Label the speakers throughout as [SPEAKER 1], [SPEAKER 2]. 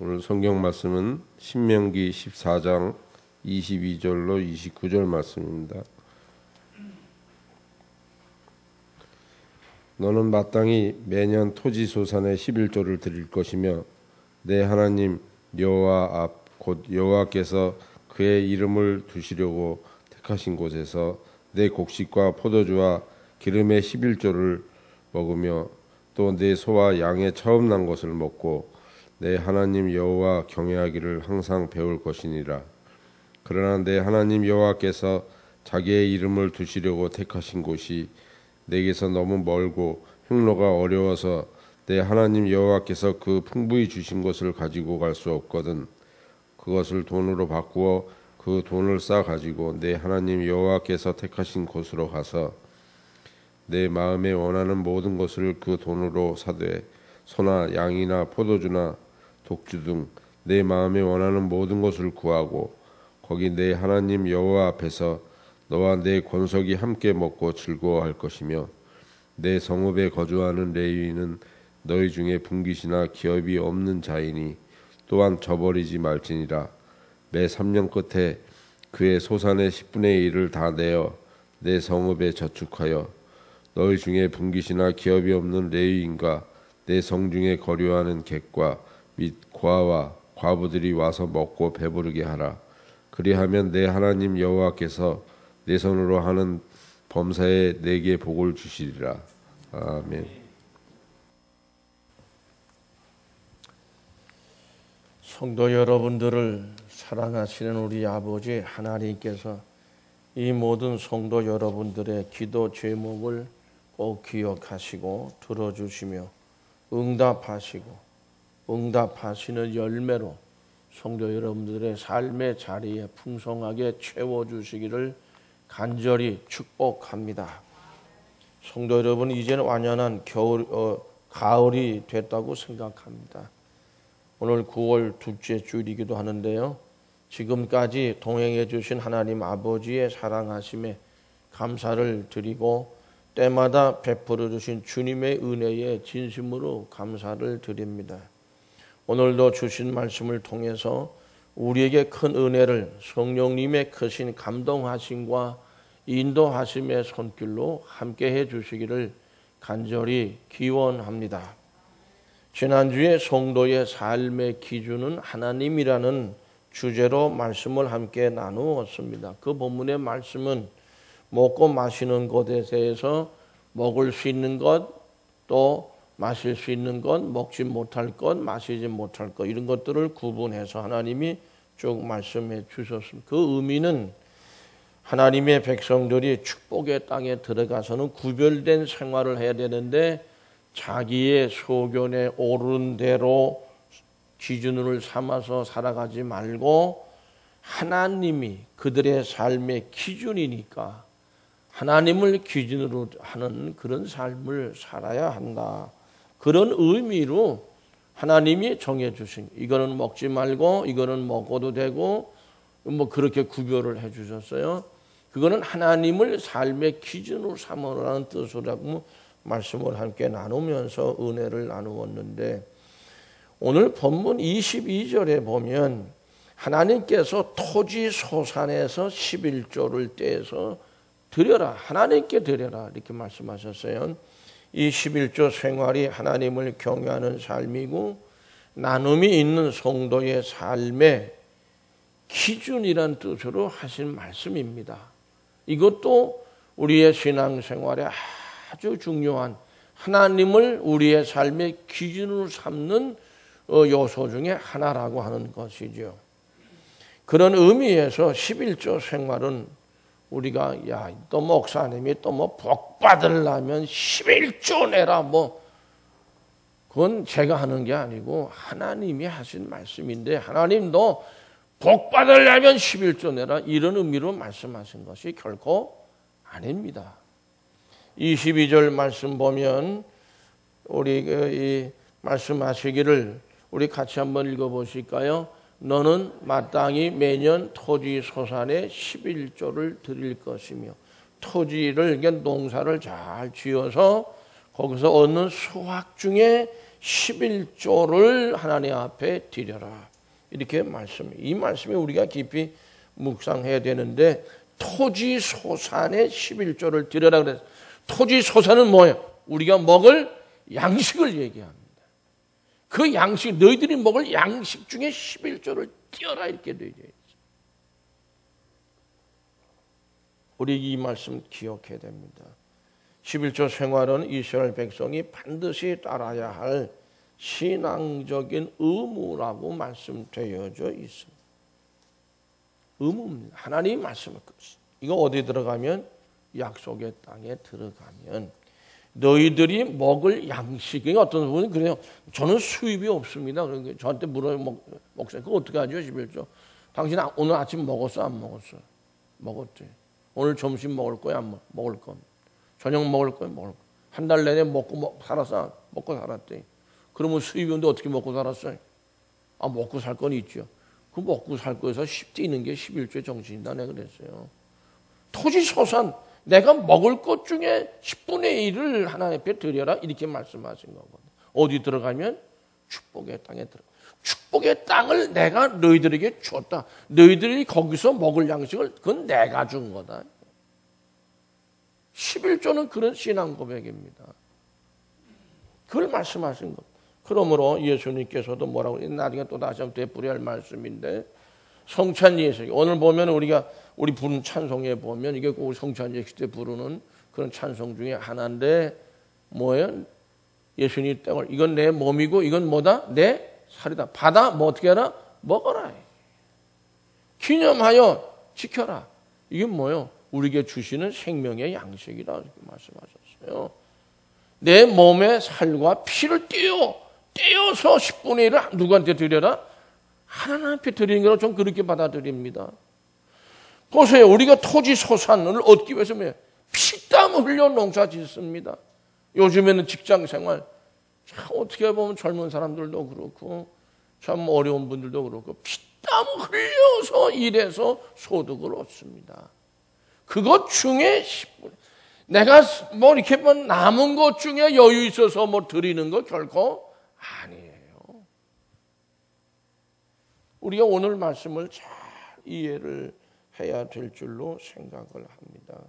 [SPEAKER 1] 오늘 성경 말씀은 신명기 14장 22절로 29절 말씀입니다. 너는 마땅히 매년 토지소산의 11조를 드릴 것이며 내 하나님 여호와 앞 곧 여호와께서 그의 이름을 두시려고 택하신 곳에서 내 곡식과 포도주와 기름의 11조를 먹으며 또 내 소와 양의 처음 난 것을 먹고 내 하나님 여호와 경외하기를 항상 배울 것이니라. 그러나 내 하나님 여호와께서 자기의 이름을 두시려고 택하신 곳이 내게서 너무 멀고 행로가 어려워서 내 하나님 여호와께서 그 풍부히 주신 것을 가지고 갈 수 없거든. 그것을 돈으로 바꾸어 그 돈을 싸 가지고 내 하나님 여호와께서 택하신 곳으로 가서 내 마음에 원하는 모든 것을 그 돈으로 사되 소나 양이나 포도주나 독주 등 내 마음에 원하는 모든 것을 구하고 거기 내 하나님 여호와 앞에서 너와 내 권속이 함께 먹고 즐거워할 것이며 내 성읍에 거주하는 레위인은 너희 중에 분깃이나 기업이 없는 자이니 또한 저버리지 말지니라. 매 3년 끝에 그의 소산의 10분의 1을 다 내어 내 성읍에 저축하여 너희 중에 분깃이나 기업이 없는 레위인과 내 성중에 거류하는 객과 및 고아와 과부들이 와서 먹고 배부르게 하라. 그리하면 내 하나님 여호와께서 내 손으로 하는 범사에 내게 복을 주시리라. 아멘.
[SPEAKER 2] 성도 여러분들을 사랑하시는 우리 아버지 하나님께서 이 모든 성도 여러분들의 기도 제목을 꼭 기억하시고 들어주시며 응답하시는 열매로 성도 여러분들의 삶의 자리에 풍성하게 채워주시기를 간절히 축복합니다. 성도 여러분, 이제는 완연한 가을이 됐다고 생각합니다. 오늘 9월 둘째 주일이기도 하는데요. 지금까지 동행해 주신 하나님 아버지의 사랑하심에 감사를 드리고 때마다 베풀어 주신 주님의 은혜에 진심으로 감사를 드립니다. 오늘도 주신 말씀을 통해서 우리에게 큰 은혜를 성령님의 크신 감동하심과 인도하심의 손길로 함께해 주시기를 간절히 기원합니다. 지난주에 성도의 삶의 기준은 하나님이라는 주제로 말씀을 함께 나누었습니다. 그 본문의 말씀은 먹고 마시는 것에 대해서 먹을 수 있는 것, 또 마실 수 있는 것, 먹지 못할 것, 마시지 못할 것, 이런 것들을 구분해서 하나님이 쭉 말씀해 주셨습니다. 그 의미는 하나님의 백성들이 축복의 땅에 들어가서는 구별된 생활을 해야 되는데 자기의 소견에 오른 대로 기준을 삼아서 살아가지 말고 하나님이 그들의 삶의 기준이니까 하나님을 기준으로 하는 그런 삶을 살아야 한다. 그런 의미로 하나님이 정해주신, 이거는 먹지 말고 이거는 먹어도 되고 뭐 그렇게 구별을 해주셨어요. 그거는 하나님을 삶의 기준으로 삼으라는 뜻이라고 말씀을 함께 나누면서 은혜를 나누었는데, 오늘 본문 22절에 보면 하나님께서 토지 소산에서 11조를 떼서 드려라, 하나님께 드려라, 이렇게 말씀하셨어요. 이 11조 생활이 하나님을 경외하는 삶이고 나눔이 있는 성도의 삶의 기준이란 뜻으로 하신 말씀입니다. 이것도 우리의 신앙생활에 아주 중요한, 하나님을 우리의 삶의 기준으로 삼는 요소 중에 하나라고 하는 것이죠. 그런 의미에서 11조 생활은 우리가 또 목사님이 또 뭐 복 받으려면 11조 내라, 뭐 그건 제가 하는 게 아니고 하나님이 하신 말씀인데, 하나님도 복 받으려면 11조 내라, 이런 의미로 말씀하신 것이 결코 아닙니다. 22절 말씀 보면 우리 이 말씀하시기를 우리 같이 한번 읽어보실까요? 너는 마땅히 매년 토지 소산의 11조를 드릴 것이며, 토지를, 농사를 잘 지어서 거기서 얻는 수확 중에 11조를 하나님 앞에 드려라. 이렇게 이 말씀에 우리가 깊이 묵상해야 되는데, 토지 소산의 11조를 드려라 그랬어요. 토지 소산은 뭐예요? 우리가 먹을 양식을 얘기합니다. 그 양식, 너희들이 먹을 양식 중에 11조를 띄어라 이렇게 되어 있어요. 우리 이 말씀 기억해야 됩니다. 11조 생활은 이스라엘 백성이 반드시 따라야 할 신앙적인 의무라고 말씀되어져 있습니다. 의무입니다. 하나님이 말씀을 이거 어디 들어가면 약속의 땅에 들어가면 너희들이 먹을 양식이 어떤 분은 그래요. 저는 수입이 없습니다. 그러니까 저한테 물어요. 목사님 그거 어떻게 하죠? 11조. 당신 오늘 아침 먹었어? 안 먹었어? 먹었지. 오늘 점심 먹을 거야? 안 먹을 거? 저녁 먹을 거야? 먹을 거? 한 달 내내 먹고 살았어? 먹고 살았대. 그러면 수입이 없는데 어떻게 먹고 살았어요? 먹고 살 건 있죠. 그 먹고 살 거에서 10대 있는 게 11조의 정신이다 내가 그랬어요. 토지 소산 내가 먹을 것 중에 10분의 1을 하나님 앞에 드려라 이렇게 말씀하신 거거든요. 어디 들어가면 축복의 땅에 들어가. 축복의 땅을 내가 너희들에게 줬다. 너희들이 거기서 먹을 양식을 그건 내가 준 거다. 11조는 그런 신앙 고백입니다. 그걸 말씀하신 것. 그러므로 예수님께서도 뭐라고 나중에 또 다시 한번 되풀이할 말씀인데 성찬 예식 오늘 보면 우리 부른 찬송에 보면 이게 꼭 성찬 예식 때 부르는 그런 찬송 중에 하나인데 뭐예요? 예수님 땅을 이건 내 몸이고 이건 뭐다? 내 살이다. 받아 뭐 어떻게 하라? 먹어라. 기념하여 지켜라. 이게 뭐예요? 우리에게 주시는 생명의 양식이라 이렇게 말씀하셨어요. 내 몸의 살과 피를 떼어서 10분의 1을 누구한테 드려라? 하나님 앞에 드리는 거로 좀 그렇게 받아들입니다. 보세요. 우리가 토지 소산을 얻기 위해서 피땀 흘려 농사 짓습니다. 요즘에는 직장 생활 참 어떻게 보면 젊은 사람들도 그렇고 참 어려운 분들도 그렇고 피땀 흘려서 일해서 소득을 얻습니다. 그것 중에 10분 내가 뭐 이렇게 남은 것 중에 여유 있어서 뭐 드리는 거 결코 아니에요. 우리가 오늘 말씀을 잘 이해를 해야 될 줄로 생각을 합니다.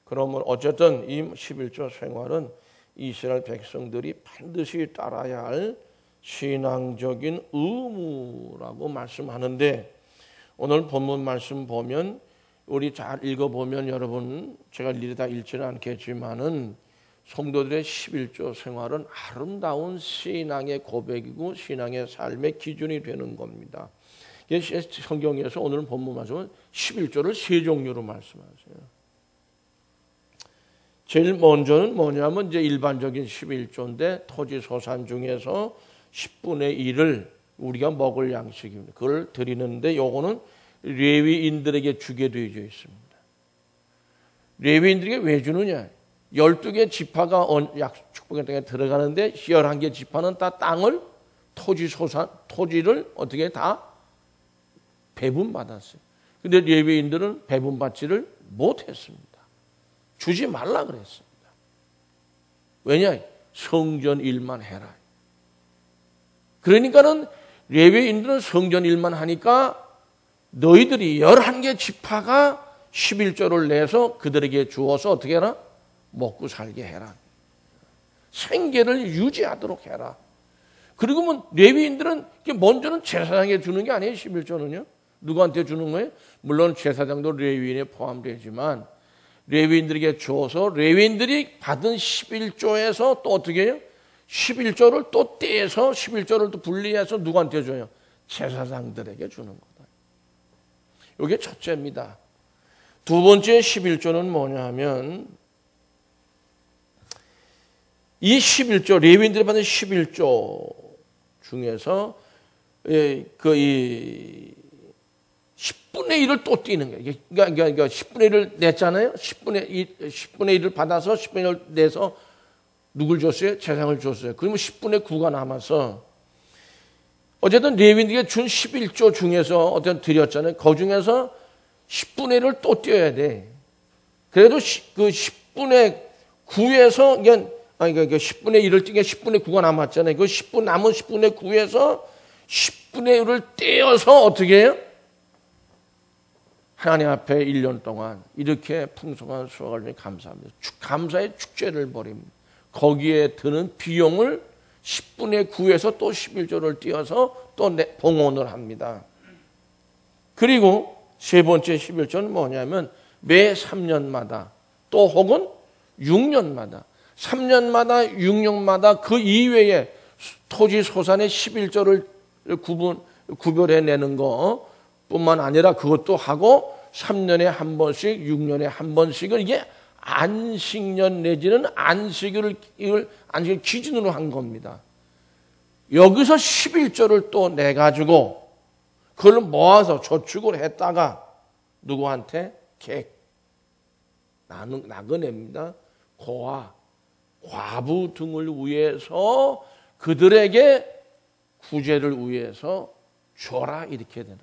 [SPEAKER 2] 그러면 어쨌든 이 11조 생활은 이스라엘 백성들이 반드시 따라야 할 신앙적인 의무라고 말씀하는데 오늘 본문 말씀 보면 우리 잘 읽어보면 여러분 제가 일일이 다 읽지는 않겠지만은 성도들의 11조 생활은 아름다운 신앙의 고백이고 신앙의 삶의 기준이 되는 겁니다. 성경에서 오늘 본문 말씀은 11조를 세 종류로 말씀하세요. 제일 먼저는 뭐냐면 이제 일반적인 11조인데 토지 소산 중에서 10분의 1을 우리가 먹을 양식입니다. 그걸 드리는데 요거는 레위인들에게 주게 되어 있습니다. 레위인들에게 왜 주느냐? 12개 지파가 축복의 땅에 들어가는데 11개 지파는 다 땅을 토지를 어떻게 다 배분받았어요. 근데 레위인들은 배분받지를 못했습니다. 주지 말라 그랬습니다. 왜냐? 성전 일만 해라. 그러니까는 레위인들은 성전 일만 하니까 너희들이 11개 지파가 11조를 내서 그들에게 주어서 어떻게 해라? 먹고 살게 해라. 생계를 유지하도록 해라. 그리고 뭐 레위인들은 먼저는 제사장에게 주는 게 아니에요. 11조는요. 누구한테 주는 거예요? 물론 제사장도 레위인에 포함되지만 레위인들에게 주어서 레위인들이 받은 11조에서 또 어떻게 해요? 11조를 또 떼서 11조를 또 분리해서 누구한테 줘요? 제사장들에게 주는 거다. 이게 첫째입니다. 두 번째 11조는 뭐냐 하면 이 11조, 레위인들이 받은 11조 중에서 이 10분의 1을 또 띄는 거예요. 그러니까 10분의 1을 냈잖아요. 10분의 1을 받아서 10분의 1을 내서 누굴 줬어요? 제사장을 줬어요. 그러면 10분의 9가 남아서 어쨌든 레위인들에게 준 11조 중에서 어떤 드렸잖아요. 그 중에서 10분의 1을 또 띄어야 돼. 그래도 그 10분의 9에서 그냥 아니, 그 10분의 1을 띄게 10분의 9가 남았잖아요. 그 10분 남은 10분의 9에서 10분의 1을 떼어서 어떻게 해요? 하나님 앞에 1년 동안 이렇게 풍성한 수확을 주니 감사합니다. 감사의 축제를 벌입니다. 거기에 드는 비용을 10분의 9에서 또 11조를 띄어서 또 봉헌을 합니다. 그리고 세 번째 11조는 뭐냐면 매 3년마다 또 혹은 6년마다 3년마다 6년마다 그 이외에 토지 소산의 11조를 구별해내는 것뿐만 아니라 그것도 하고 3년에 한 번씩 6년에 한 번씩은 이게 안식년 내지는 안식을 기준으로 한 겁니다. 여기서 11조를 또 내가지고 그걸 모아서 저축을 했다가 누구한테? 나그네입니다. 고아, 과부 등을 위해서 그들에게 구제를 위해서 줘라 이렇게 되는.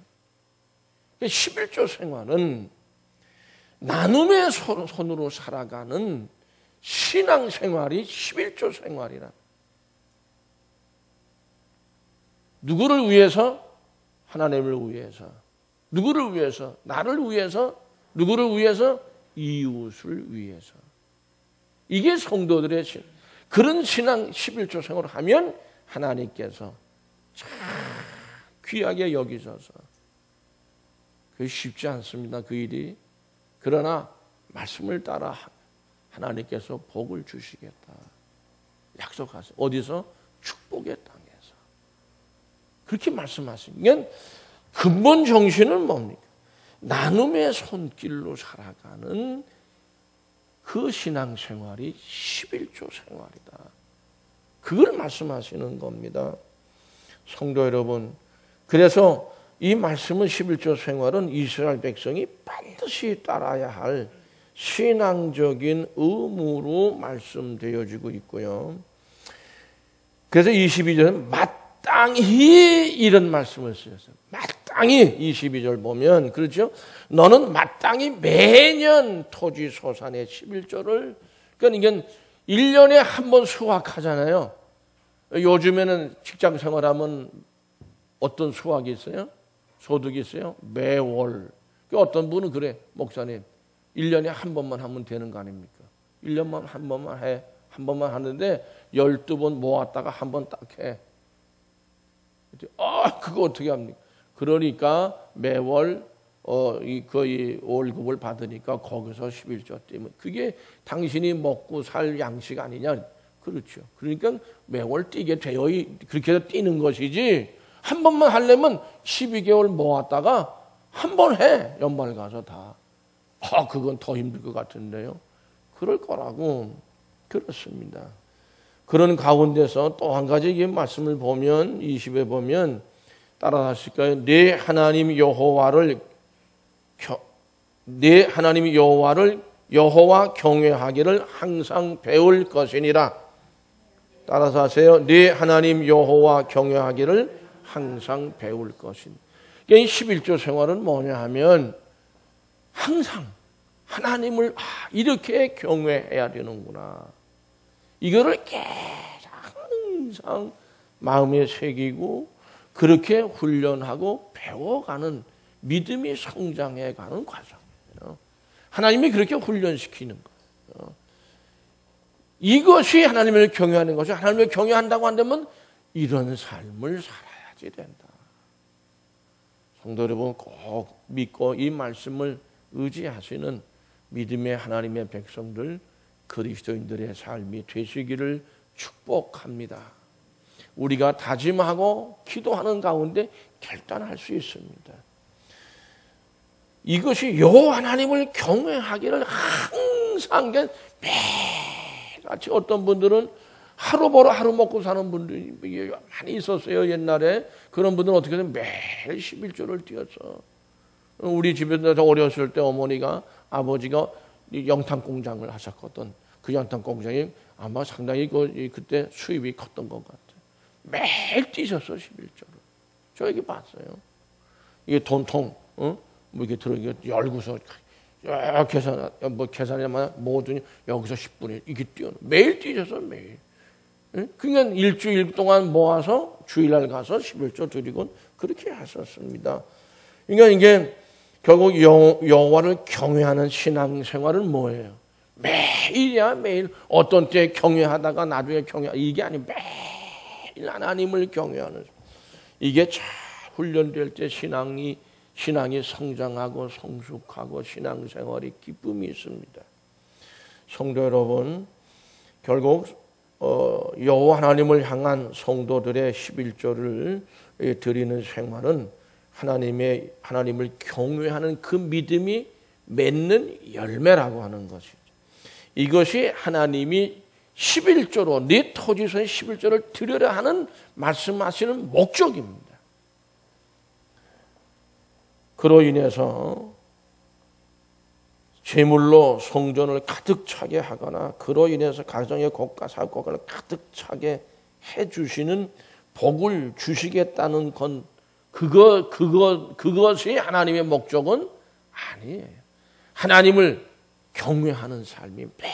[SPEAKER 2] 11조 생활은 나눔의 손으로 살아가는 신앙 생활이 11조 생활이라. 누구를 위해서? 하나님을 위해서. 누구를 위해서? 나를 위해서. 누구를 위해서? 이웃을 위해서. 이게 성도들의 그런 신앙 11조 생활을 하면 하나님께서 참 귀하게 여기셔서 그게 쉽지 않습니다. 그 일이. 그러나 말씀을 따라 하나님께서 복을 주시겠다. 약속하세요. 어디서? 축복의 땅에서. 그렇게 말씀하시는. 그러니까 근본 정신은 뭡니까? 나눔의 손길로 살아가는 그 신앙생활이 11조 생활이다. 그걸 말씀하시는 겁니다. 성도 여러분, 그래서 이 말씀은 11조 생활은 이스라엘 백성이 반드시 따라야 할 신앙적인 의무로 말씀되어지고 있고요. 그래서 22절은 마땅히 이런 말씀을 쓰셨어요. 마땅히 22절 보면 그렇죠. 너는 마땅히 매년 토지 소산의 11조를 그러니까 이게 1년에 한 번 수확하잖아요. 요즘에는 직장 생활하면 어떤 수확이 있어요? 소득이 있어요? 매월. 어떤 분은 그래. 목사님 1년에 한 번만 하면 되는 거 아닙니까? 1년만 한 번만 해. 한 번만 하는데 12번 모았다가 한 번 딱 해. 그거 어떻게 합니까? 그러니까 매월 거의 월급을 받으니까 거기서 11조 떼면 그게 당신이 먹고 살 양식 아니냐? 그렇죠. 그러니까 매월 뛰게 되어 그렇게 해서 뛰는 것이지 한 번만 하려면 12개월 모았다가 한 번 해. 연말 가서 다. 그건 더 힘들 것 같은데요. 그럴 거라고. 그렇습니다. 그런 가운데서 또 한 가지 이 말씀을 보면 20에 보면 따라하실까요? 내 하나님 여호와를 여호와 경외하기를 항상 배울 것이니라. 따라서 하세요. 내 하나님 여호와 경외하기를 항상 배울 것이니. 이 11조 생활은 뭐냐 하면 항상 하나님을 이렇게 경외해야 되는구나. 이거를 항상 마음에 새기고 그렇게 훈련하고 배워가는 믿음이 성장해가는 과정이에요. 하나님이 그렇게 훈련시키는 거예요. 이것이 하나님을 경외하는 것이 하나님을 경외한다고 한다면 이런 삶을 살아야지 된다. 성도 여러분 꼭 믿고 이 말씀을 의지하시는 믿음의 하나님의 백성들 그리스도인들의 삶이 되시기를 축복합니다. 우리가 다짐하고 기도하는 가운데 결단할 수 있습니다. 이것이 여호와 하나님을 경외하기를 항상 매일같이 어떤 분들은 하루 벌어 하루 먹고 사는 분들이 많이 있었어요. 옛날에 그런 분들은 어떻게 하면 매일 11조를 띄었어. 우리 집에서 어렸을 때 어머니가 아버지가 영탄 공장을 하셨거든. 그 영탄 공장이 아마 상당히 그때 수입이 컸던 것 같아. 매일 뛰셨어 11조를. 저 얘기 봤어요. 이게 돈통 뭐 이렇게 들어 이게 열고서 계산, 계산이면 모든 여기서 10분의 1 이게 매일 뛰셔서 매일. 그러니까 일주일 동안 모아서 주일날 가서 11조 드리고 그렇게 하셨습니다. 그러니까 이게 결국 여호와를 경외하는 신앙생활은 뭐예요? 매일이야 매일. 어떤 때 경외하다가 나중에 이게 아니 매일 하나님을 경외하는 이게 잘 훈련될 때 신앙이 성장하고 성숙하고 신앙생활이 기쁨이 있습니다. 성도 여러분, 결국 여호와 하나님을 향한 성도들의 11조를 드리는 생활은 하나님을 경외하는 그 믿음이 맺는 열매라고 하는 것이죠. 이것이 하나님이 11조로 네 토지소의 11조를 드려야 하는 말씀하시는 목적입니다. 그로 인해서 재물로 성전을 가득 차게 하거나 그로 인해서 가정의 곡과 사고를 가득 차게 해주시는 복을 주시겠다는 건 그것이 하나님의 목적은 아니에요. 하나님을 경외하는 삶이 매일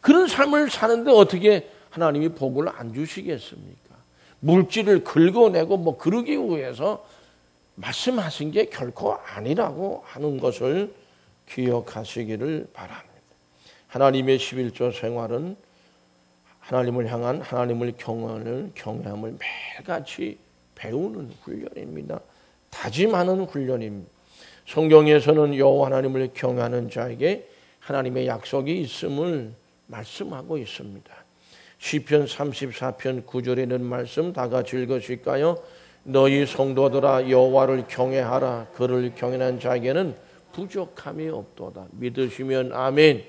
[SPEAKER 2] 그런 삶을 사는데 어떻게 하나님이 복을 안 주시겠습니까? 물질을 긁어내고 그러기 위해서 말씀하신 게 결코 아니라고 하는 것을 기억하시기를 바랍니다. 하나님의 11조 생활은 하나님을 향한 하나님을 경외함을 매일같이 배우는 훈련입니다. 다짐하는 훈련입니다. 성경에서는 여호와 하나님을 경외하는 자에게 하나님의 약속이 있음을 말씀하고 있습니다. 시편 34편 9절에 있는 말씀 다 같이 읽으실까요? 너희 성도들아 여호와를 경외하라. 그를 경외하는 자에게는 부족함이 없도다. 믿으시면 아멘.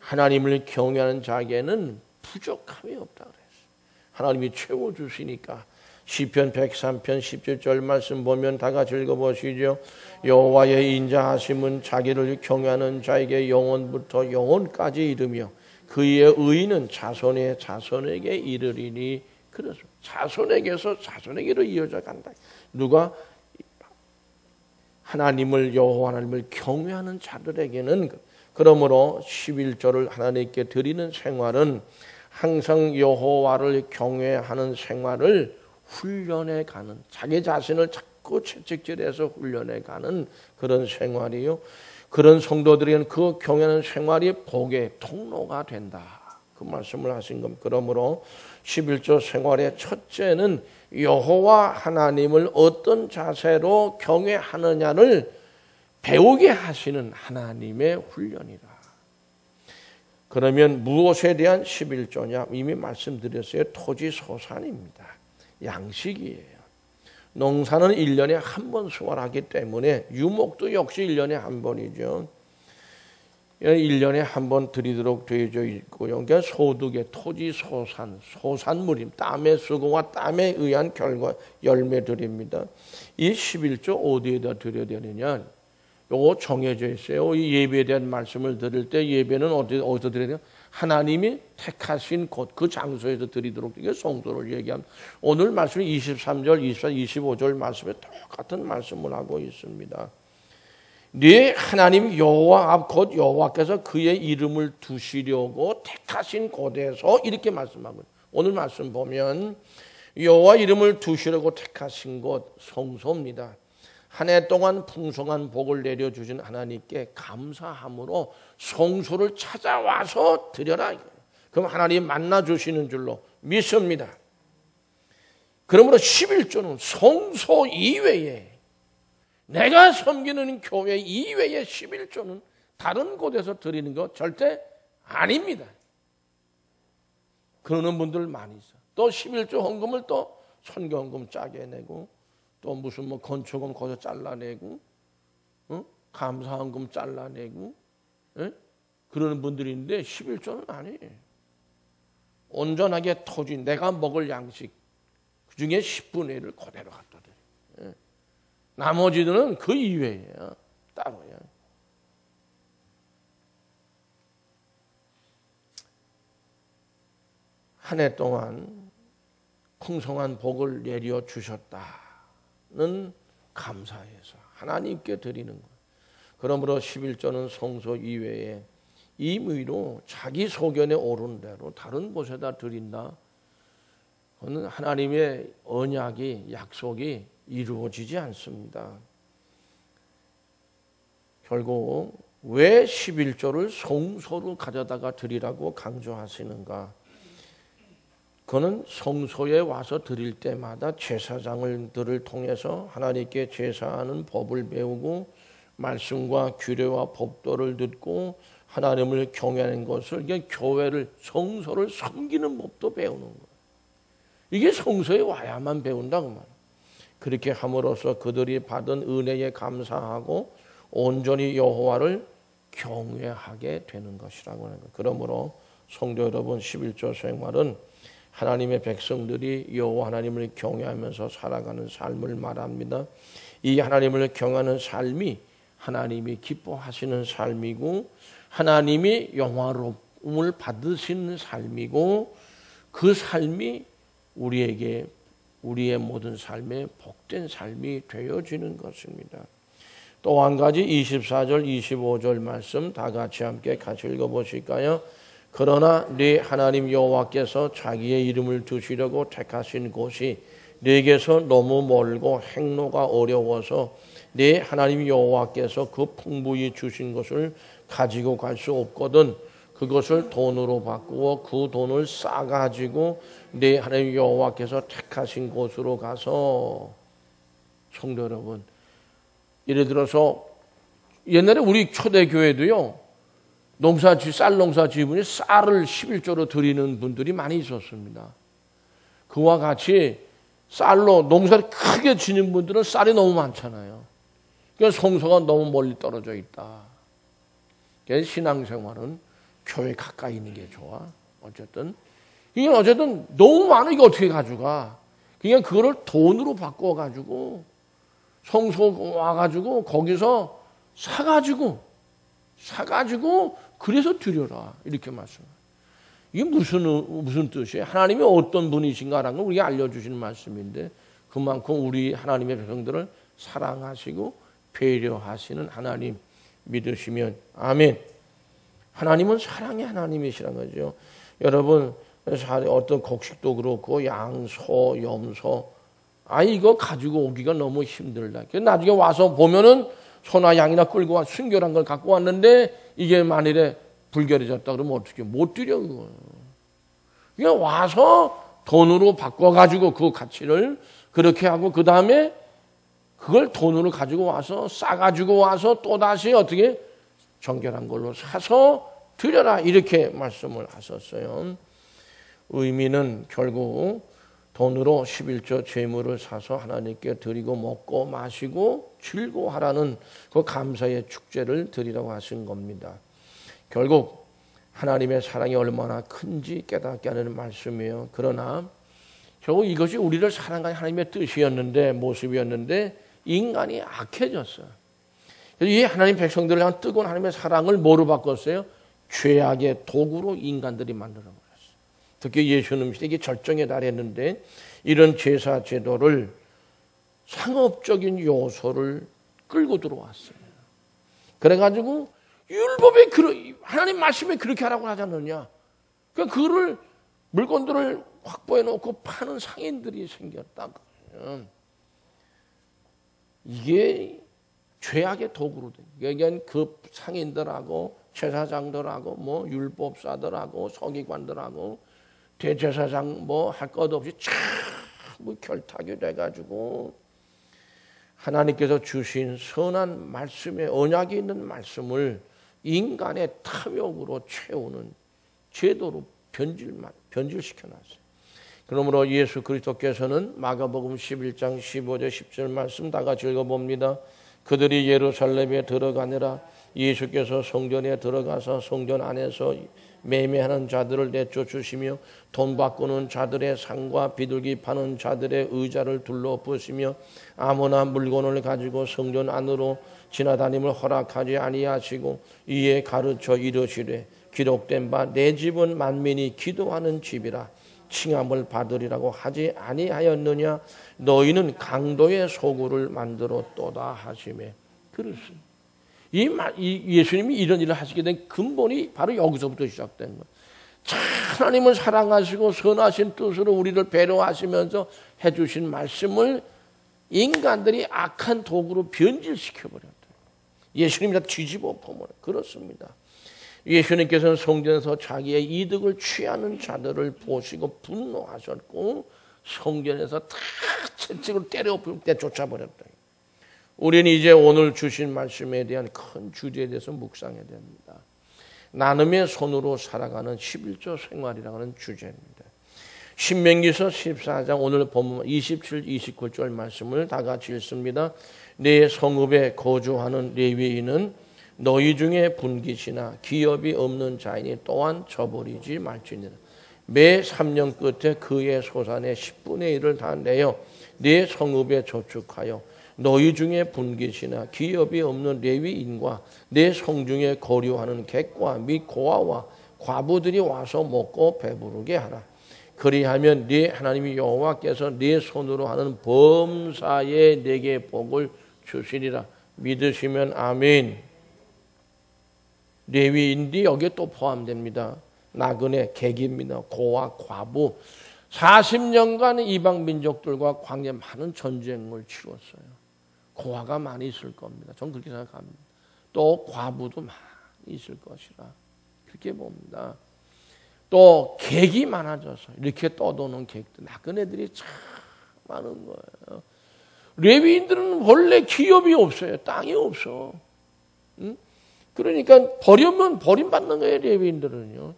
[SPEAKER 2] 하나님을 경외하는 자에게는 부족함이 없다 그랬어요. 하나님이 채워주시니까. 시편 103편 17절 말씀 보면 다 같이 읽어보시죠. 여호와의 인자하심은 자기를 경외하는 자에게 영원부터 영원까지 이르며 그의 의는 자손의 자손에게 이르리니. 그래서 자손에게서 자손에게로 이어져 간다. 누가 여호와 하나님을 경외하는 자들에게는 그러므로 11조를 하나님께 드리는 생활은 항상 여호와를 경외하는 생활을 훈련해 가는, 자기 자신을 자꾸 채찍질해서 훈련해 가는 그런 생활이요. 그런 성도들에게는 그 경외하는 생활이 복의 통로가 된다. 그 말씀을 하신 겁니다. 그러므로 11조 생활의 첫째는 여호와 하나님을 어떤 자세로 경외하느냐를 배우게 하시는 하나님의 훈련이다. 그러면 무엇에 대한 11조냐? 이미 말씀드렸어요. 토지 소산입니다. 양식이에요. 농사는 1년에 한 번 수확하기 때문에 유목도 역시 1년에 한 번이죠. 1년에 한 번 드리도록 되어져 있고요. 그러니까 소득의 토지 소산물입니다. 땀의 수고와 땀에 의한 결과 열매들입니다. 이 11조 어디에다 드려야 되느냐? 요거 정해져 있어요. 이 예배에 대한 말씀을 드릴 때 예배는 어디서 드려야 돼요? 하나님이 택하신 곳, 그 장소에서 드리도록 이게 성도를 얘기합니다. 오늘 말씀이 23절, 24절, 25절 말씀에 똑같은 말씀을 하고 있습니다. 네 하나님 여호와 앞 곧 여호와께서 그의 이름을 두시려고 택하신 곳에서 이렇게 말씀하고 오늘 말씀 보면 여호와 이름을 두시려고 택하신 곳 성소입니다. 한 해 동안 풍성한 복을 내려주신 하나님께 감사함으로 성소를 찾아와서 드려라. 그럼 하나님 만나주시는 줄로 믿습니다. 그러므로 11조는 성소 이외에 내가 섬기는 교회 이외의 11조는 다른 곳에서 드리는 거 절대 아닙니다. 그러는 분들 많이 있어. 또 11조 헌금을 또 선교헌금 짜게 내고 또 무슨 건축금 거기서 잘라내고 감사헌금 잘라내고 그러는 분들이 있는데 11조는 아니에요. 온전하게 토지 내가 먹을 양식 그중에 10분의 1을 그대로 갖다 드려요. 나머지들은 그 이외예요. 따로요. 한 해 동안 풍성한 복을 내려 주셨다는 감사해서 하나님께 드리는 것. 그러므로 11조는 성소 이외에 임의로 자기 소견에 오른 대로 다른 곳에다 드린다. 그건 하나님의 언약이 약속이 이루어지지 않습니다. 결국 왜 11조를 성소로 가져다가 드리라고 강조하시는가? 그는 성소에 와서 드릴 때마다 제사장들을 통해서 하나님께 제사하는 법을 배우고 말씀과 규례와 법도를 듣고 하나님을 경외하는 것을, 이게 교회를, 성소를 섬기는 법도 배우는 거예요. 이게 성소에 와야만 배운다 그 말이에요. 그렇게 함으로써 그들이 받은 은혜에 감사하고 온전히 여호와를 경외하게 되는 것이라고 하는 거예요. 그러므로 성도 여러분, 11조 생활은 하나님의 백성들이 여호와 하나님을 경외하면서 살아가는 삶을 말합니다. 이 하나님을 경외하는 삶이 하나님이 기뻐하시는 삶이고 하나님이 영화로움을 받으시는 삶이고 그 삶이 우리에게 우리의 모든 삶에 복된 삶이 되어지는 것입니다. 또 한 가지 24절 25절 말씀 다 같이 함께 읽어보실까요? 그러나 네 하나님 여호와께서 자기의 이름을 두시려고 택하신 곳이 네게서 너무 멀고 행로가 어려워서 네 하나님 여호와께서 그 풍부히 주신 것을 가지고 갈 수 없거든 그것을 돈으로 바꾸어 그 돈을 싸가지고 네 하나님 여호와께서 택하신 곳으로 가서. 성도 여러분, 예를 들어서 옛날에 우리 초대교회도요, 쌀 농사 지으니 쌀을 11조로 드리는 분들이 많이 있었습니다. 그와 같이 쌀로 농사를 크게 지는 분들은 쌀이 너무 많잖아요. 그러니까 성소가 너무 멀리 떨어져 있다. 그래서 신앙생활은 교회 가까이 있는 게 좋아. 이게 어쨌든 너무 많아. 이거 어떻게 가져가? 그냥 그거를 돈으로 바꿔가지고 성소 와가지고 거기서 사가지고 그래서 드려라. 이렇게 말씀해요. 이게 무슨 뜻이에요? 하나님이 어떤 분이신가라는 걸 우리가 알려주시는 말씀인데 그만큼 우리 하나님의 백성들을 사랑하시고 배려하시는 하나님 믿으시면 아멘. 하나님은 사랑의 하나님이시라는 거죠. 여러분 어떤 곡식도 그렇고 양소, 염소 이거 가지고 오기가 너무 힘들다. 나중에 와서 보면은 소나 양이나 끌고 와 순결한 걸 갖고 왔는데 이게 만일에 불결해졌다 그러면 어떻게 못 드려 그거. 그냥 와서 돈으로 바꿔가지고 그 가치를 그렇게 하고 그 다음에 그걸 돈으로 가지고 와서 싸가지고 와서 또 다시 어떻게 정결한 걸로 사서 드려라 이렇게 말씀을 하셨어요. 의미는 결국 돈으로 11조 제물을 사서 하나님께 드리고 먹고 마시고 즐거워하라는 그 감사의 축제를 드리라고 하신 겁니다. 결국 하나님의 사랑이 얼마나 큰지 깨닫게 하는 말씀이에요. 그러나 결국 이것이 우리를 사랑하는 하나님의 뜻이었는데 모습이었는데 인간이 악해졌어요. 그래서 이 하나님 백성들을 향한 뜨거운 하나님의 사랑을 뭐로 바꿨어요? 죄악의 도구로 인간들이 만들어버렸어요. 특히 예수님 시대에 절정에 달했는데 이런 제사 제도를 상업적인 요소를 끌고 들어왔어요. 그래가지고 율법에 하나님 말씀에 그렇게 하라고 하지 않느냐. 그러니까 그거를 물건들을 확보해 놓고 파는 상인들이 생겼다. 이게 죄악의 도구로 돼. 그러니까 그 상인들하고 제사장들하고 율법사들하고 서기관들하고 대제사장 할 것 없이 전부 결탁이 돼가지고 하나님께서 주신 선한 말씀에 언약이 있는 말씀을 인간의 탐욕으로 채우는 제도로 변질시켜놨어요. 그러므로 예수 그리스도께서는 마가복음 11장 15절 10절 말씀 다 같이 읽어봅니다. 그들이 예루살렘에 들어가니라. 예수께서 성전에 들어가서 성전 안에서 매매하는 자들을 내쫓으시며 돈 바꾸는 자들의 상과 비둘기 파는 자들의 의자를 둘러보시며 아무나 물건을 가지고 성전 안으로 지나다님을 허락하지 아니하시고 이에 가르쳐 이르시되 기록된 바 내 집은 만민이 기도하는 집이라 칭함을 받으리라고 하지 아니하였느냐. 너희는 강도의 소굴을 만들었도다 하시매. 그렇습니다. 이 예수님이 이런 일을 하시게 된 근본이 바로 여기서부터 시작된 거예요. 하나님을 사랑하시고 선하신 뜻으로 우리를 배려하시면서 해주신 말씀을 인간들이 악한 도구로 변질시켜버렸다. 예수님이 다 뒤집어 보면 그렇습니다. 예수님께서는 성전에서 자기의 이득을 취하는 자들을 보시고 분노하셨고 성전에서 다 채찍으로 때려쫓아버렸다. 우리는 이제 오늘 주신 말씀에 대한 큰 주제에 대해서 묵상해야 됩니다. 나눔의 손으로 살아가는 11조 생활이라는 주제입니다. 신명기서 14장 오늘 본문 27, 29절 말씀을 다 같이 읽습니다. 내 성읍에 거주하는 레위인은 너희 중에 분깃이나 기업이 없는 자이니 또한 저버리지 말지니라. 매 3년 끝에 그의 소산의 10분의 1을 다 내어 내 성읍에 저축하여 너희 중에 분깃이나 기업이 없는 레위인과 내 성중에 거류하는 객과 및 고아와 과부들이 와서 먹고 배부르게 하라. 그리하면 네 하나님이 여호와께서 네 손으로 하는 범사에 내게 복을 주시리라. 믿으시면 아멘. 레위인들이 여기에 또 포함됩니다. 나그네, 객입니다. 고아, 과부. 40년간 이방 민족들과 광야에 많은 전쟁을 치렀어요. 고아가 많이 있을 겁니다. 저는 그렇게 생각합니다. 또 과부도 많이 있을 것이라 그렇게 봅니다. 또 객이 많아져서 이렇게 떠도는 객들, 나그네들이 참 많은 거예요. 레위인들은 원래 기업이 없어요. 땅이 없어. 응? 그러니까 버리면 버림받는 거예요. 레위인들은요.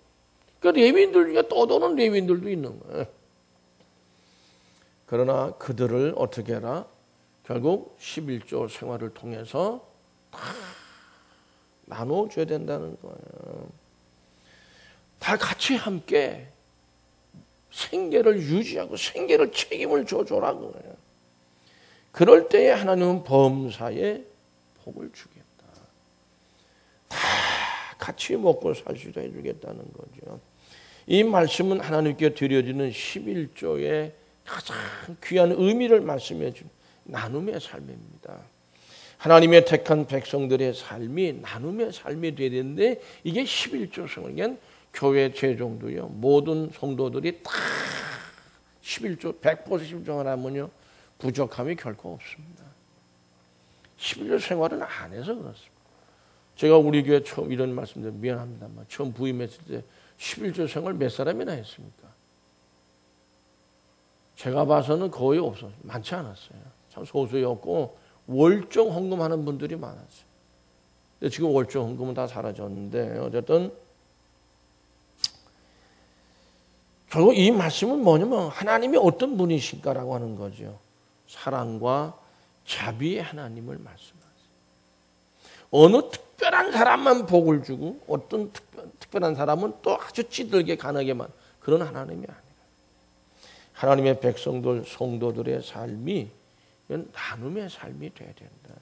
[SPEAKER 2] 그러니까 레위인들 중에 떠도는 레위인들도 있는 거예요. 그러나 그들을 어떻게 해라? 결국 11조 생활을 통해서 다 나눠줘야 된다는 거예요. 다 같이 함께 생계를 유지하고 생계를 책임을 져줘라는 거예요. 그럴 때에 하나님은 범사에 복을 주겠다. 다 같이 먹고 살 수 있도록 해주겠다는 거죠. 이 말씀은 하나님께 드려지는 11조의 가장 귀한 의미를 말씀해 준 나눔의 삶입니다. 하나님의 택한 백성들의 삶이 나눔의 삶이 되야 되는데 이게 11조 생활. 그러니까 교회 재종도요. 모든 성도들이 다 11조 100% 11조를 하면요. 부족함이 결코 없습니다. 11조 생활은 안 해서 그렇습니다. 제가 우리 교회 처음 이런 말씀드려 미안합니다만 처음 부임했을 때 11조 생활 몇 사람이나 했습니까? 제가 봐서는 거의 없어요. 많지 않았어요. 참 소수였고 월정 헌금하는 분들이 많았어요. 근데 지금 월정 헌금은 다 사라졌는데 어쨌든 결국 이 말씀은 뭐냐면 하나님이 어떤 분이신가라고 하는 거죠. 사랑과 자비의 하나님을 말씀하세요. 어느 특별한 사람만 복을 주고 어떤 특별한 사람은 또 아주 찌들게 가난하게만 그런 하나님이 아니에요. 하나님의 백성들, 성도들의 삶이 나눔의 삶이 돼야 된다.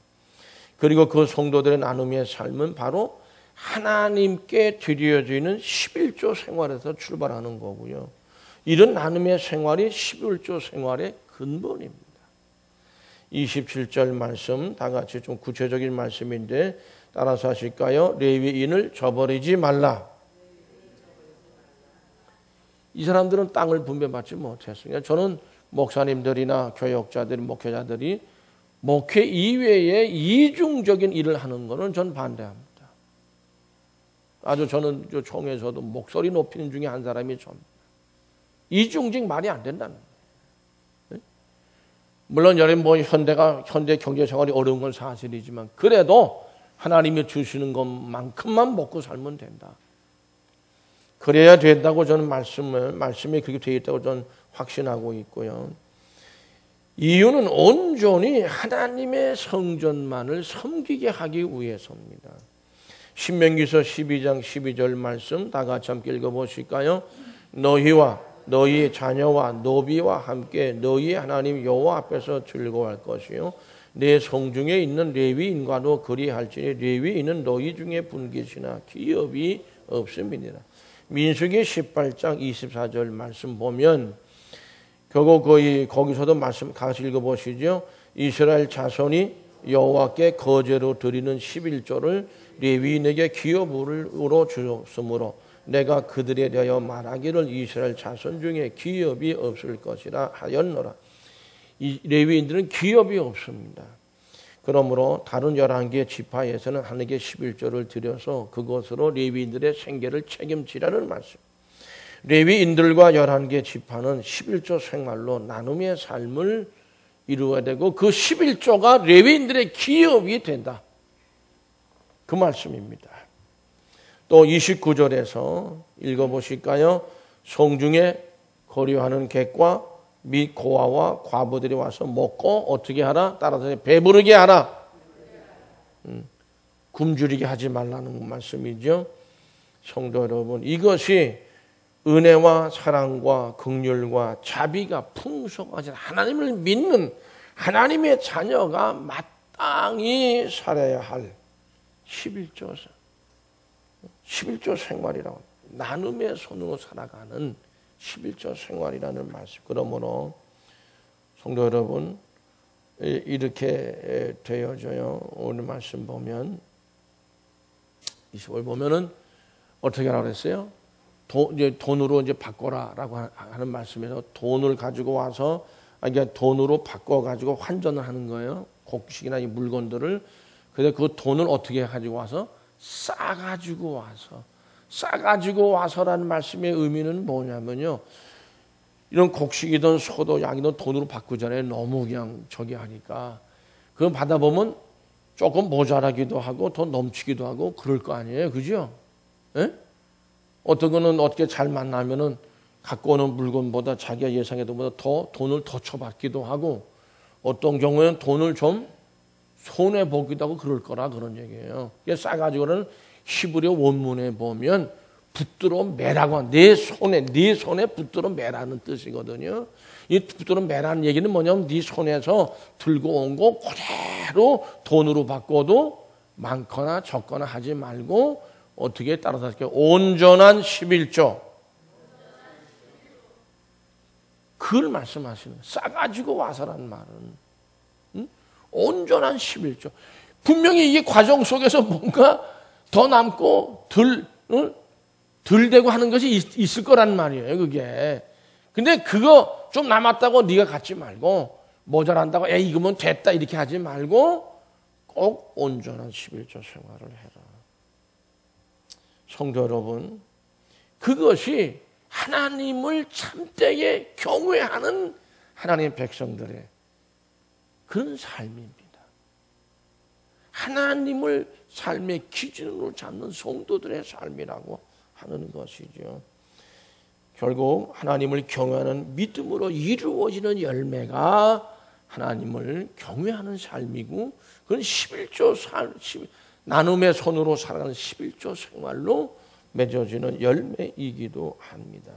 [SPEAKER 2] 그리고 그 성도들의 나눔의 삶은 바로 하나님께 드려지는 11조 생활에서 출발하는 거고요. 이런 나눔의 생활이 11조 생활의 근본입니다. 27절 말씀 다 같이 좀 구체적인 말씀인데 따라서 하실까요? 레위인을 저버리지 말라. 이 사람들은 땅을 분배받지 못했습니다. 저는 목사님들이나 교역자들, 목회자들이 목회 이외에 이중적인 일을 하는 것은 전 반대합니다. 아주 저는 총회에서도 목소리 높이는 중에 한 사람이 좀 이중직 말이 안 된다는 거예요. 물론 여러분 현대 경제 생활이 어려운 건 사실이지만 그래도 하나님이 주시는 것만큼만 먹고 살면 된다. 그래야 된다고 저는 말씀이 그렇게 되어 있다고 저는 확신하고 있고요. 이유는 온전히 하나님의 성전만을 섬기게 하기 위해서입니다. 신명기서 12장 12절 말씀 다 같이 함께 읽어보실까요? 너희와 너희 자녀와 노비와 함께 너희 하나님 여호와 앞에서 즐거워할 것이요 내 성중에 있는 레위인과도 그리할지니 레위인은 너희 중에 분깃이나 기업이 없음이니라. 민수기 18장 24절 말씀 보면 결국 거기서도 말씀 같이 읽어보시죠. 이스라엘 자손이 여호와께 거제로 드리는 11조를 레위인에게 기업으로 주었으므로 내가 그들에 대하여 말하기를 이스라엘 자손 중에 기업이 없을 것이라 하였노라. 이 레위인들은 기업이 없습니다. 그러므로 다른 11개의 지파에서는 하나님께 11조를 드려서 그것으로 레위인들의 생계를 책임지라는 말씀. 레위인들과 11개 지파는 11조 생활로 나눔의 삶을 이루어야 되고 그 11조가 레위인들의 기업이 된다. 그 말씀입니다. 또 29절에서 읽어보실까요? 성중에 거류하는 객과 및 고아와 과부들이 와서 먹고 어떻게 하라? 따라서 배부르게 하라. 굶주리게 하지 말라는 말씀이죠. 성도 여러분, 이것이 은혜와 사랑과 긍휼과 자비가 풍성하신 하나님을 믿는 하나님의 자녀가 마땅히 살아야 할 11조 생활이라고, 나눔의 손으로 살아가는 11조 생활이라는 말씀. 그러므로 성도 여러분, 이렇게 되어져요. 오늘 말씀 보면 25절 보면은 어떻게 하라고 그랬어요? 돈으로 이제 바꿔라라고 하는 말씀에서 돈을 가지고 와서, 그러니까 돈으로 바꿔 가지고 환전을 하는 거예요. 곡식이나 이 물건들을. 그래서 그 돈을 어떻게 가지고 와서 싸가지고 와서라는 말씀의 의미는 뭐냐면요, 이런 곡식이든 소도 양이든 돈으로 바꾸잖아요. 너무 그냥 저기 하니까 그거 받아보면 조금 모자라기도 하고 더 넘치기도 하고 그럴 거 아니에요, 그죠? 예? 어떤 거는 어떻게 잘 만나면은 갖고 오는 물건보다 자기가 예상했던 것보다 더 돈을 더 쳐받기도 하고, 어떤 경우에는 돈을 좀 손해 보기도 하고 그럴 거라 그런 얘기예요. 싸가지고는 히브리 원문에 보면 붙들어 매라고, 네 손에 붙들어 매라는 뜻이거든요. 이 붙들어 매라는 얘기는 뭐냐면 네 손에서 들고 온 거 그대로 돈으로 바꿔도 많거나 적거나 하지 말고 어떻게 따라서 온전한 11조, 그걸 말씀하시는, 싸가지고 와서란 말은 온전한 11조. 분명히 이 과정 속에서 뭔가 더 남고 덜 되고 하는 것이 있을 거란 말이에요, 그게. 근데 그거 좀 남았다고 네가 갖지 말고, 모자란다고 이거면 됐다 이렇게 하지 말고 꼭 온전한 11조 생활을 해라. 성도 여러분, 그것이 하나님을 참되게 경외하는 하나님의 백성들의 그런 삶입니다. 하나님을 삶의 기준으로 잡는 성도들의 삶이라고 하는 것이죠. 결국 하나님을 경외하는 믿음으로 이루어지는 열매가 하나님을 경외하는 삶이고, 그건 11조 나눔의 손으로 살아가는 11조 생활로 맺어지는 열매이기도 합니다.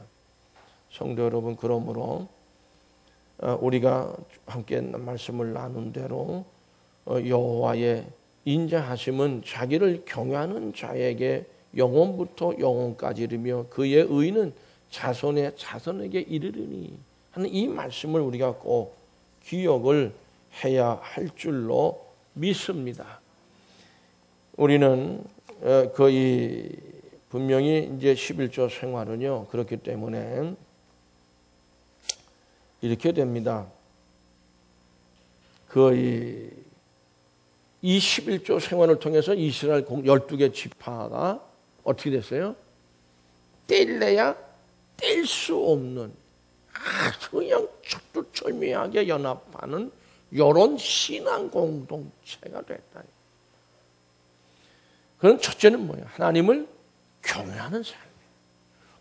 [SPEAKER 2] 성도 여러분, 그러므로 우리가 함께 말씀을 나눈 대로 여호와의 인자하심은 자기를 경외하는 자에게 영원부터 영원까지 이르며 그의 의는 자손의 자손에게 이르리니 하는 이 말씀을 우리가 꼭 기억을 해야 할 줄로 믿습니다. 우리는 거의 분명히 이제 11조 생활은요, 그렇기 때문에 이렇게 됩니다. 거의 이 11조 생활을 통해서 이스라엘 12개 지파가 어떻게 됐어요? 뗄래야 뗄 수 없는, 아주 그냥 철두철미하게 연합하는 이런 신앙 공동체가 됐다. 그럼 첫째는 뭐예요? 하나님을 경외하는 삶이에요.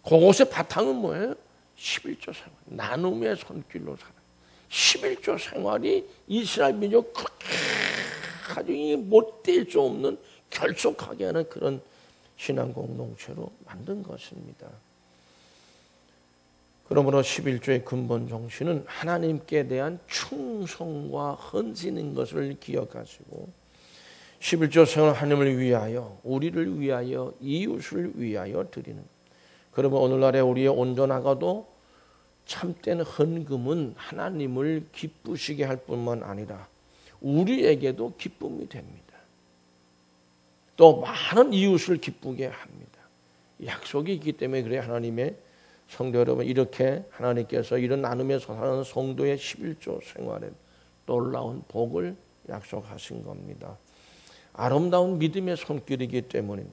[SPEAKER 2] 그것의 바탕은 뭐예요? 11조 생활, 나눔의 손길로 살아요. 11조 생활이 이스라엘 민족 그렇게 아주 못 뗄 수 없는 결속하게 하는 그런 신앙 공동체로 만든 것입니다. 그러므로 11조의 근본 정신은 하나님께 대한 충성과 헌신인 것을 기억하시고, 11조 생활 하나님을 위하여, 우리를 위하여, 이웃을 위하여 드리는. 그러면 오늘날에 우리의 온전하고도 참된 헌금은 하나님을 기쁘시게 할 뿐만 아니라 우리에게도 기쁨이 됩니다. 또 많은 이웃을 기쁘게 합니다. 약속이 있기 때문에 그래 하나님의 성도 여러분, 이렇게 하나님께서 이런 나눔에서 사는 성도의 11조 생활에 놀라운 복을 약속하신 겁니다. 아름다운 믿음의 손길이기 때문에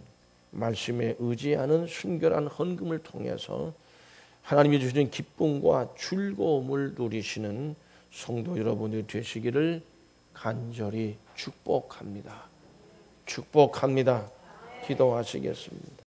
[SPEAKER 2] 말씀에 의지하는 순결한 헌금을 통해서 하나님이 주시는 기쁨과 즐거움을 누리시는 성도 여러분이 되시기를 간절히 축복합니다. 축복합니다. 기도하시겠습니다.